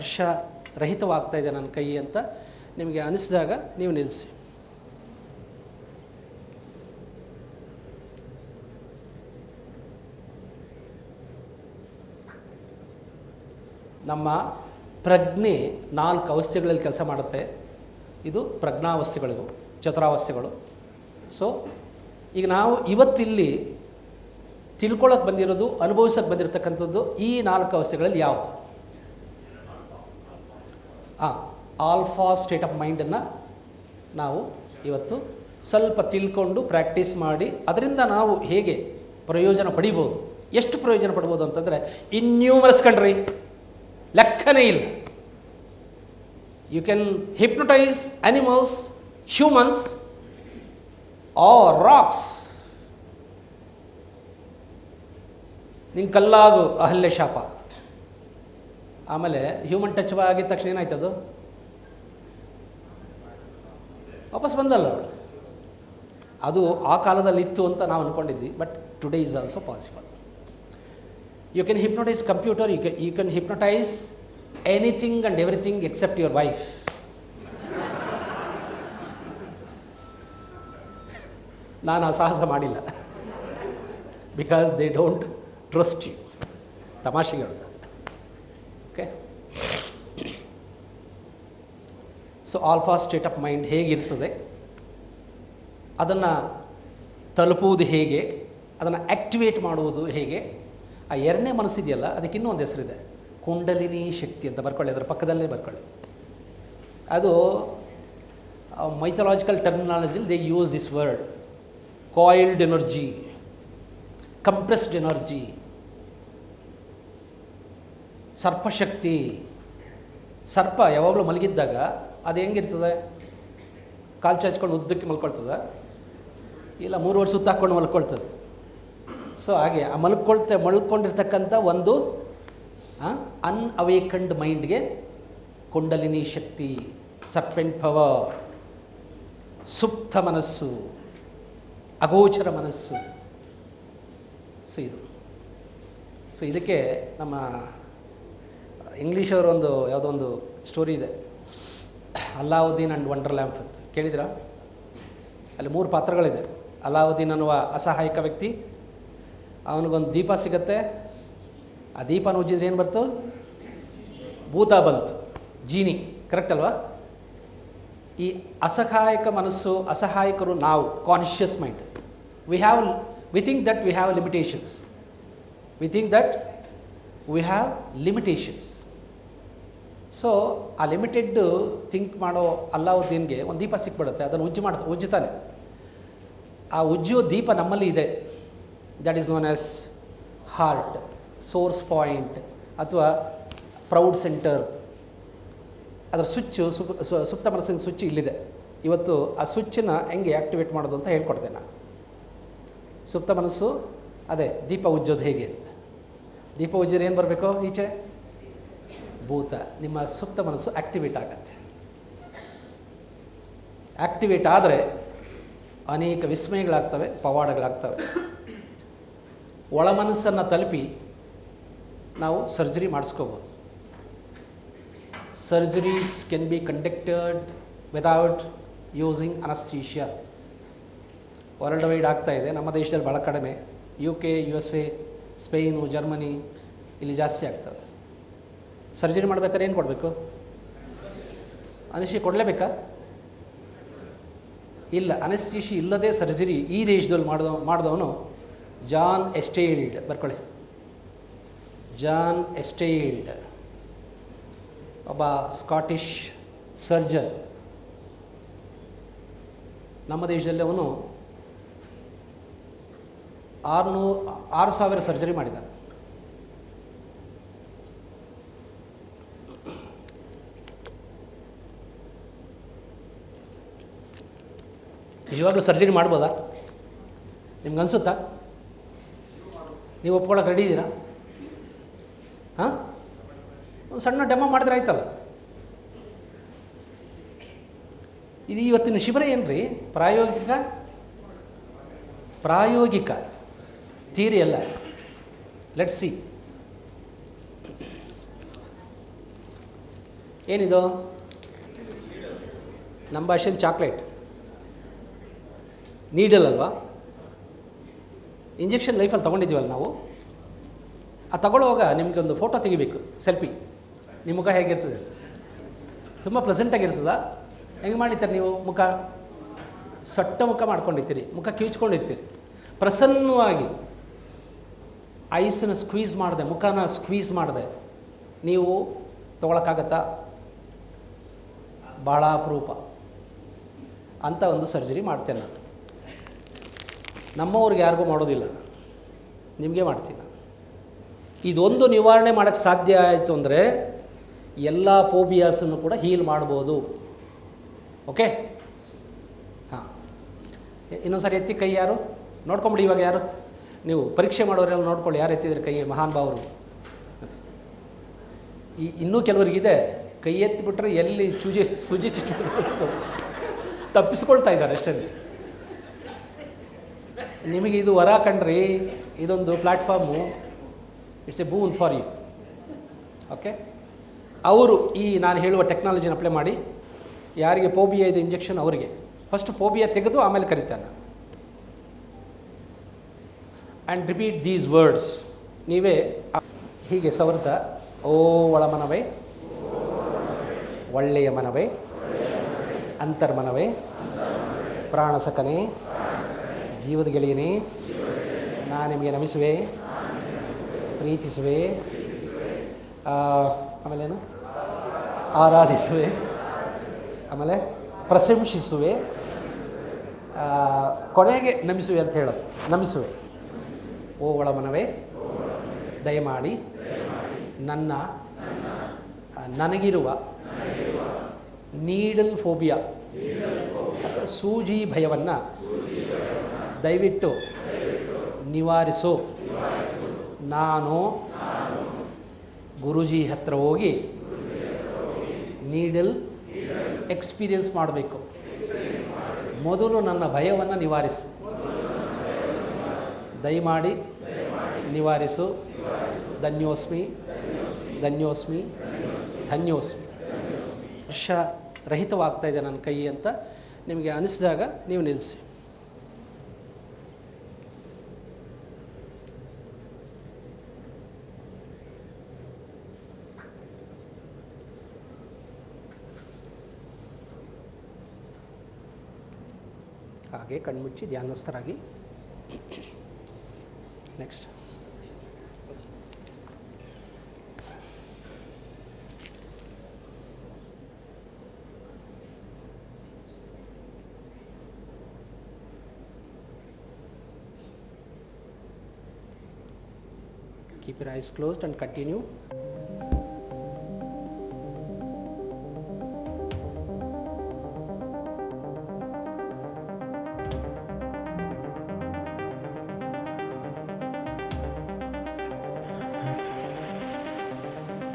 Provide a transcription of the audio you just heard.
ಸ್ಪರ್ಶ ರಹಿತವಾಗ್ತಾ ಇದೆ ನನ್ನ ಕೈ ಅಂತ ನಿಮಗೆ ಅನಿಸಿದಾಗ ನೀವು ನಿಲ್ಲಿಸಿ. ನಮ್ಮ ಪ್ರಜ್ಞೆ 4 ಅವಸ್ಥೆಗಳಲ್ಲಿ ಕೆಲಸ ಮಾಡುತ್ತೆ. ಇದು ಪ್ರಜ್ಞಾವಸ್ಥೆಗಳು, ಚತುರಾವಸ್ಥೆಗಳು. ಸೊ ಈಗ ನಾವು ಇವತ್ತಿಲ್ಲಿ ತಿಳ್ಕೊಳ್ಳೋಕೆ ಬಂದಿರೋದು, ಅನುಭವಿಸೋಕೆ ಬಂದಿರತಕ್ಕಂಥದ್ದು ಈ 4 ಅವಸ್ಥೆಗಳಲ್ಲಿ ಯಾವುದು? ಆಲ್ಫಾ ಸ್ಟೇಟ್ ಆಫ್ ಮೈಂಡನ್ನು ನಾವು ಇವತ್ತು ಸ್ವಲ್ಪ ತಿಳ್ಕೊಂಡು ಪ್ರಾಕ್ಟೀಸ್ ಮಾಡಿ ಅದರಿಂದ ನಾವು ಹೇಗೆ ಪ್ರಯೋಜನ ಪಡಿಬೋದು, ಎಷ್ಟು ಪ್ರಯೋಜನ ಪಡ್ಬೋದು ಅಂತಂದರೆ ಇನ್ಯೂಮರಸ್ ಕಂಡ್ರಿ, ಲೆಕ್ಕನೇ ಇಲ್ಲ. You can hypnotize animals, humans are rocks. ನಿಂಗೆ ಕಲ್ಲಾಗು ಅಹಲ್ಯ ಶಾಪ. ಆಮೇಲೆ ಹ್ಯೂಮನ್ ಟಚ್ ಆಗಿದ ತಕ್ಷಣ ಏನಾಯ್ತದು? ವಾಪಸ್ ಬಂದಲ್ಲ ಅವಳು. ಅದು ಆ ಕಾಲದಲ್ಲಿ ಇತ್ತು ಅಂತ ನಾವು ಅಂದ್ಕೊಂಡಿದ್ವಿ. But today is also possible. You can hypnotise computer, you can hypnotise anything and everything except your wife. ನಾನು ಆ ಸಾಹಸ ಮಾಡಿಲ್ಲ. Because they don't trust you. ತಮಾಷೆಗೆ ಹೇಳೋದು. Okay. So alpha state of mind ಹೇಗಿರ್ತದೆ, ಅದನ್ನು ತಲುಪುವುದು ಹೇಗೆ, ಅದನ್ನು ಆ್ಯಕ್ಟಿವೇಟ್ ಮಾಡುವುದು ಹೇಗೆ, ಆ ಎರಡನೇ ಮನಸ್ಸಿದೆಯಲ್ಲ ಅದಕ್ಕೆ ಇನ್ನೂ ಒಂದು ಹೆಸರಿದೆ, ಕುಂಡಲಿನಿ ಶಕ್ತಿ ಅಂತ ಬರ್ಕೊಳ್ಳಿ. ಅದರ ಪಕ್ಕದಲ್ಲೇ ಬರ್ಕೊಳ್ಳಿ. ಅದು ಮೈಥಾಲಜಿಕಲ್ ಟರ್ಮಿನಾಲಜಿಲಿ they use this word. Coiled energy, compressed energy, ಸರ್ಪಶಕ್ತಿ. ಸರ್ಪ ಯಾವಾಗಲೂ ಮಲಗಿದ್ದಾಗ ಅದು ಹೆಂಗಿರ್ತದೆ? ಕಾಲು ಚಾಚ್ಕೊಂಡು ಉದ್ದಕ್ಕೆ ಮಲ್ಕೊಳ್ತದೆ, ಇಲ್ಲ 3 ವರ್ಷ ಸುತ್ತ ಹಾಕ್ಕೊಂಡು ಮಲ್ಕೊಳ್ತದೆ. ಸೊ ಹಾಗೆ ಆ ಮಲ್ಕೊಂಡಿರ್ತಕ್ಕಂಥ ಒಂದು ಅನ್ಅವೇಕಂಡ್ ಮೈಂಡ್ಗೆ ಕುಂಡಲಿನಿ ಶಕ್ತಿ, ಸರ್ಪೆಂಟ್ ಪವರ್, ಸುಪ್ತ ಮನಸ್ಸು, ಅಗೋಚರ ಮನಸ್ಸು. ಸೊ ಇದಕ್ಕೆ ನಮ್ಮ ಇಂಗ್ಲೀಷವ್ರ ಯಾವುದೋ ಒಂದು ಸ್ಟೋರಿ ಇದೆ, ಅಲ್ಲಾವುದ್ದೀನ್ ಆ್ಯಂಡ್ ವಂಡರ್ ಲ್ಯಾಂಪ್ ಅಂತ. ಕೇಳಿದಿರಾ? ಅಲ್ಲಿ 3 ಪಾತ್ರಗಳಿದೆ. ಅಲ್ಲಾವುದ್ದೀನ್ ಅನ್ನುವ ಅಸಹಾಯಕ ವ್ಯಕ್ತಿ, ಅವನಿಗೊಂದು ದೀಪ ಸಿಗತ್ತೆ. ಆ ದೀಪನ ಉಜ್ಜಿದ್ರೆ ಏನು ಬಂತು? ಭೂತ ಬಂತು, ಜೀನಿ. ಕರೆಕ್ಟ್ ಅಲ್ವಾ? ಈ ಅಸಹಾಯಕ ಮನಸ್ಸು, ಅಸಹಾಯಕರು ನಾವು, conscious mind. We think that we have limitations. We have limitations. So ಆ ಲಿಮಿಟೆಡ್ ಥಿಂಕ್ ಮಾಡೋ ಅಲ್ಲಾವುದ್ದೀನ್ಗೆ ಒಂದು ದೀಪ ಸಿಕ್ಬಿಡುತ್ತೆ. ಅದನ್ನು ಉಜ್ಜುತ್ತಾನೆ. ಆ ಉಜ್ಜುವ ದೀಪ ನಮ್ಮಲ್ಲಿ ಇದೆ. That is known as heart, source point ಅಥವಾ ಪ್ರೌಡ್ ಸೆಂಟರ್. ಅದರ ಸ್ವಿಚ್ಚು, ಸುಪ್ತ ಮನಸ್ಸಿನ ಸ್ವಿಚ್ ಇಲ್ಲಿದೆ. ಇವತ್ತು ಆ ಸ್ವಿಚ್ಚನ್ನು ಹೆಂಗೆ ಆ್ಯಕ್ಟಿವೇಟ್ ಮಾಡೋದು ಅಂತ ಹೇಳ್ಕೊಡ್ತೇನೆ ನಾನು. ಸುಪ್ತ ಮನಸ್ಸು ಅದೇ ದೀಪ ಉಜ್ಜೋದು ಹೇಗೆ ಅಂತ. ದೀಪ ಉಜ್ಜಿದ್ರೆ ಏನು ಬರಬೇಕು ಈಚೆ? ಭೂತ. ನಿಮ್ಮ ಸುಪ್ತ ಮನಸ್ಸು ಆ್ಯಕ್ಟಿವೇಟ್ ಆಗತ್ತೆ. ಆ್ಯಕ್ಟಿವೇಟ್ ಆದರೆ ಅನೇಕ ವಿಸ್ಮಯಗಳಾಗ್ತವೆ, ಪವಾಡಗಳಾಗ್ತವೆ. ಒಳ ಮನಸ್ಸನ್ನು ತಲುಪಿ ನಾವು ಸರ್ಜರಿ ಮಾಡಿಸ್ಕೋಬೋದು. Surgeries can be conducted without using anaesthesia. Worldwide ಆಗ್ತಾ ಇದೆ. ನಮ್ಮ ದೇಶದಲ್ಲಿ ಭಾಳ ಕಡಿಮೆ. UK, USA, ಸ್ಪೇನು, ಜರ್ಮನಿ ಇಲ್ಲಿ ಜಾಸ್ತಿ ಆಗ್ತವೆ. ಸರ್ಜರಿ ಮಾಡ್ಬೇಕಾದ್ರೆ ಏನು ಕೊಡಬೇಕು? ಅನಸ್ಥೀಷಿಯಾ ಕೊಡಲೇಬೇಕಾ? ಇಲ್ಲ. ಅನಸ್ಥೀಷಿಯಾ ಇಲ್ಲದೆ ಸರ್ಜರಿ ಈ ದೇಶದಲ್ಲಿ ಮಾಡಿದವನು ಜಾನ್ ಎಸ್ಟೇಲ್ಡ್. ಬರ್ಕೊಳ್ಳಿ. ಜಾನ್ ಎಸ್ಟೇಲ್ಡ್ ಒಬ್ಬ ಸ್ಕಾಟಿಷ್ ಸರ್ಜನ್. ನಮ್ಮ ದೇಶದಲ್ಲಿ ಅವನು 6,000 ಸರ್ಜರಿ ಮಾಡಿದ್ದಾನೆ. ನಿಜವಾಗ್ಲೂ ಸರ್ಜರಿ ಮಾಡ್ಬೋದಾ? ನಿಮ್ಗೆ ಅನಿಸುತ್ತಾ? ನೀವು ಒಪ್ಕೊಳ್ಳೋಕೆ ರೆಡಿ ಇದ್ದೀರಾ? ಒಂದು ಸಣ್ಣ ಡೆಮೋ ಮಾಡಿದ್ರೆ ಆಯ್ತಲ್ಲ. ಇದು ಇವತ್ತಿನ ಶಿಬಿರ ಏನು ರೀ? ಪ್ರಾಯೋಗಿಕ ಥಿಯರಿ ಅಲ್ಲ. Let's see. ಏನಿದು? ನಮ್ಮ ಭಾಷೆಯಲ್ಲಿ ಚಾಕ್ಲೇಟ್, ನೀಡಲ್ ಅಲ್ವಾ? ಇಂಜೆಕ್ಷನ್ ಲೈಫಲ್ಲಿ ತೊಗೊಂಡಿದ್ದೀವಲ್ಲ ನಾವು. ಆ ತಗೊಳ್ಳುವಾಗ ನಿಮಗೆ ಒಂದು ಫೋಟೋ ತೆಗಿಬೇಕು, ಸೆಲ್ಫಿ. ನಿಮ್ಮ ಮುಖ ಹೇಗಿರ್ತದೆ? ತುಂಬ ಪ್ಲೆಸೆಂಟಾಗಿರ್ತದ? ಹೆಂಗೆ ಮಾಡಿರ್ತೀರಿ ನೀವು? ಮುಖ ಸೊಟ್ಟ ಮುಖ ಮಾಡ್ಕೊಂಡಿರ್ತೀರಿ, ಮುಖ ಕಿವುಚ್ಕೊಂಡಿರ್ತೀರಿ. ಪ್ರಸನ್ನವಾಗಿ ಐಸನ್ನು ಸ್ಕ್ವೀಸ್ ಮಾಡಿದೆ, ಮುಖನ ಸ್ಕ್ವೀಸ್ ಮಾಡಿದೆ ನೀವು ತೊಗೊಳಕ್ಕಾಗತ್ತಾ? ಭಾಳ ಅಪರೂಪ ಅಂಥ ಒಂದು ಸರ್ಜರಿ ಮಾಡ್ತೇನೆ ನಾನು. ನಮ್ಮವ್ರಿಗೆ ಯಾರಿಗೂ ಮಾಡೋದಿಲ್ಲ, ನಿಮಗೆ ಮಾಡ್ತೀನಿ ನಾನು. ಇದೊಂದು ನಿವಾರಣೆ ಮಾಡೋಕ್ಕೆ ಸಾಧ್ಯ ಆಯಿತು ಅಂದರೆ ಎಲ್ಲ ಫೋಬಿಯಾಸನ್ನು ಕೂಡ ಹೀಲ್ ಮಾಡ್ಬೋದು. ಓಕೆ? ಹಾಂ, ಇನ್ನೊಂದು ಸಾರಿ ಎತ್ತಿ ಕೈ. ಯಾರು ನೋಡ್ಕೊಂಬಿಡಿ ಇವಾಗ. ಯಾರು ನೀವು ಪರೀಕ್ಷೆ ಮಾಡೋರೆಲ್ಲ ನೋಡ್ಕೊಳ್ಳಿ, ಯಾರು ಎತ್ತಿದ್ರೆ ಕೈ? ಮಹಾನ್ ಭಾವರು. ಇನ್ನೂ ಕೆಲವರಿಗಿದೆ, ಕೈ ಎತ್ತಿಬಿಟ್ರೆ ಎಲ್ಲಿ ಸೂಜಿ ಚುಚ್ಚೋದು ತಪ್ಪಿಸ್ಕೊಳ್ತಾ ಇದ್ದಾರೆ ಅಷ್ಟೇ. ನಿಮಗೆ ಇದು ವರ ಕಂಡ್ರಿ, ಇದೊಂದು platform. It's a boon for you. Okay? ಅವರು ಈ ನಾನು ಹೇಳುವ ಟೆಕ್ನಾಲಜಿನ ಅಪ್ಲೈ ಮಾಡಿ ಯಾರಿಗೆ ಫೋಬಿಯಾ ಇದೆ ಇಂಜೆಕ್ಷನ್ ಅವರಿಗೆ ಫಸ್ಟ್ ಫೋಬಿಯಾ ತೆಗೆದು ಆಮೇಲೆ ಕರೀತಾನೆ. And repeat these words. ನೀವೇ ಹೀಗೆ ಸವರ್ತ, ಓ ಒಳಮನವೇ, ಒಳ್ಳೆಯ ಮನವೇ, ಅಂತರ್ಮನವೇ, ಪ್ರಾಣಸಕನೇ, ಜೀವದ ಗೆಳೆಯನೇ, ನಾನು ನಿಮಗೆ ನಮಿಸುವೆ, ಪ್ರೀತಿಸುವೆ, ಆಮೇಲೇನು, ಆರಾಧಿಸುವೆ, ಆಮೇಲೆ ಪ್ರಶಂಸಿಸುವೆ, ಕೊನೆಗೆ ನಮಿಸುವೆ ಅಂತ ಹೇಳೋದು. ನಮಿಸುವೆ. ಓ ಒಳಮನವೇ, ದಯಮಾಡಿ ನನಗಿರುವ ನೀಡಲ್ ಫೋಬಿಯಾ ಅಥವಾ ಸೂಜಿ ಭಯವನ್ನು ದಯವಿಟ್ಟು ನಿವಾರಿಸು. ನಾನು ಗುರೂಜಿ ಹತ್ರ ಹೋಗಿ ನೀಡಲ್ ಎಕ್ಸ್ಪೀರಿಯನ್ಸ್ ಮಾಡಬೇಕು. ಮೊದಲು ನನ್ನ ಭಯವನ್ನು ನಿವಾರಿಸು. ದಯಮಾಡಿ ನಿವಾರಿಸು. ಧನ್ಯೋಸ್ಮಿ, ಧನ್ಯೋಸ್ಮಿ, ಧನ್ಯೋಸ್ಮಿ. ವರ್ಷ ರಹಿತವಾಗ್ತಾ ಇದೆ ನನ್ನ ಕೈ ಅಂತ ನಿಮಗೆ ಅನಿಸಿದಾಗ ನೀವು ನಿಲ್ಲಿಸಿ. ಹಾಗೆ ಕಣ್ಮುಚ್ಚಿ ಧ್ಯಾನಸ್ಥರಾಗಿ. Next keep your eyes closed and continue.